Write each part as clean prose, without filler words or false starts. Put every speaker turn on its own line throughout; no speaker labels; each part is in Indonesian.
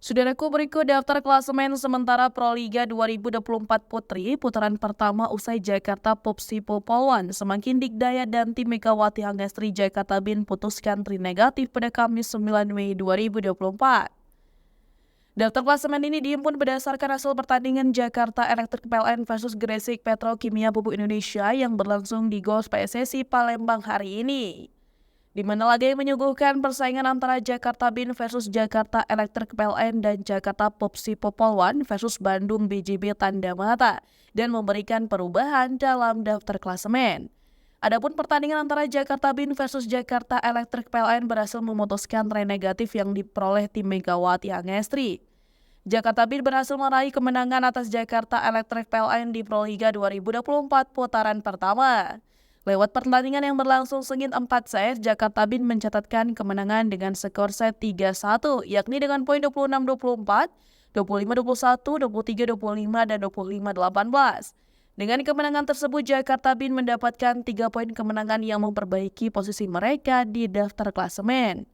Saudaraku, berikut daftar klasemen sementara Proliga 2024 Putri putaran pertama usai Jakarta Popsipo Polwan. Semakin dikdaya dan tim Megawati Hangestri Jakarta Bin putuskan tri negatif pada Kamis 9 Mei 2024. Daftar klasemen ini dihimpun berdasarkan hasil pertandingan Jakarta Electric PLN versus Gresik Petrokimia Pupuk Indonesia yang berlangsung di GOS PSSI Palembang hari ini, di mana laga yang menyuguhkan persaingan antara Jakarta Bin versus Jakarta Electric PLN dan Jakarta Popsipo Polwan versus Bandung BJB Tanda Mata dan memberikan perubahan dalam daftar klasemen. Adapun pertandingan antara Jakarta Bin versus Jakarta Electric PLN berhasil memutuskan tren negatif yang diperoleh tim Megawati Hangestri. Jakarta Bin berhasil meraih kemenangan atas Jakarta Electric PLN di Proliga 2024 putaran pertama. Lewat pertandingan yang berlangsung sengit 4 set, Jakarta Bin mencatatkan kemenangan dengan skor set 3-1, yakni dengan poin 26-24, 25-21, 23-25, dan 25-18. Dengan kemenangan tersebut, Jakarta Bin mendapatkan 3 poin kemenangan yang memperbaiki posisi mereka di daftar klasemen.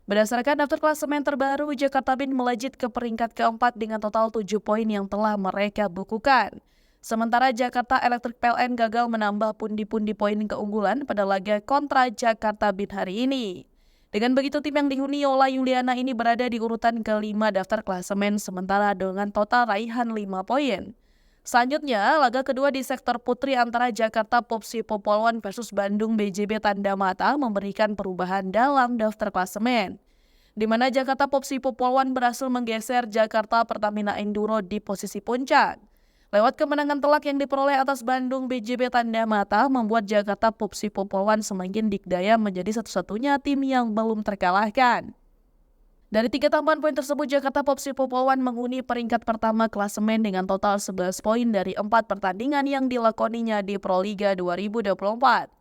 Berdasarkan daftar klasemen terbaru, Jakarta Bin melejit ke peringkat keempat dengan total 7 poin yang telah mereka bukukan. Sementara Jakarta Electric PLN gagal menambah pundi-pundi poin keunggulan pada laga kontra Jakarta Bin hari ini. Dengan begitu, tim yang dihuni Yola Yuliana ini berada di urutan kelima daftar klasemen sementara dengan total raihan 5 poin. Selanjutnya, laga kedua di sektor putri antara Jakarta Popsipo Polwan versus Bandung BJB Tanda Mata memberikan perubahan dalam daftar klasemen, di mana Jakarta Popsipo Polwan berhasil menggeser Jakarta Pertamina Enduro di posisi puncak. Lewat kemenangan telak yang diperoleh atas Bandung BJB Tanda Mata membuat Jakarta Popsipo Polwan semakin dikdaya menjadi satu-satunya tim yang belum terkalahkan. Dari 3 tambahan poin tersebut, Jakarta Popsipo Polwan menghuni peringkat pertama klasemen dengan total 11 poin dari 4 pertandingan yang dilakoninya di Proliga 2024.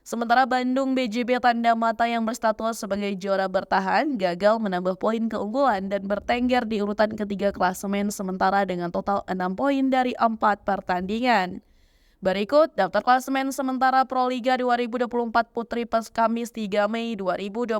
Sementara Bandung BJB Tanda Mata yang berstatus sebagai juara bertahan gagal menambah poin keunggulan dan bertengger di urutan ketiga klasemen sementara dengan total 6 poin dari 4 pertandingan. Berikut daftar klasemen sementara Proliga 2024 Putri pas Kamis 3 Mei 2024.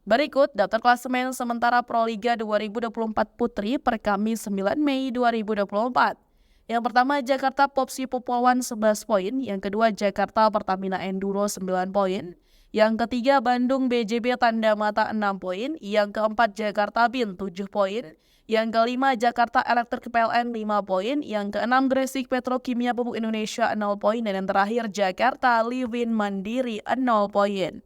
Berikut daftar klasemen sementara Proliga 2024 Putri per Kamis 9 Mei 2024. Yang pertama Jakarta Popsipo Polwan 11 poin, yang kedua Jakarta Pertamina Enduro 9 poin, yang ketiga Bandung BJB Tanda Mata 6 poin, yang keempat Jakarta Bin 7 poin, yang kelima Jakarta Electric PLN 5 poin, yang keenam Gresik Petrokimia Pupuk Indonesia 0 poin, dan yang terakhir Jakarta Livin Mandiri 0 poin.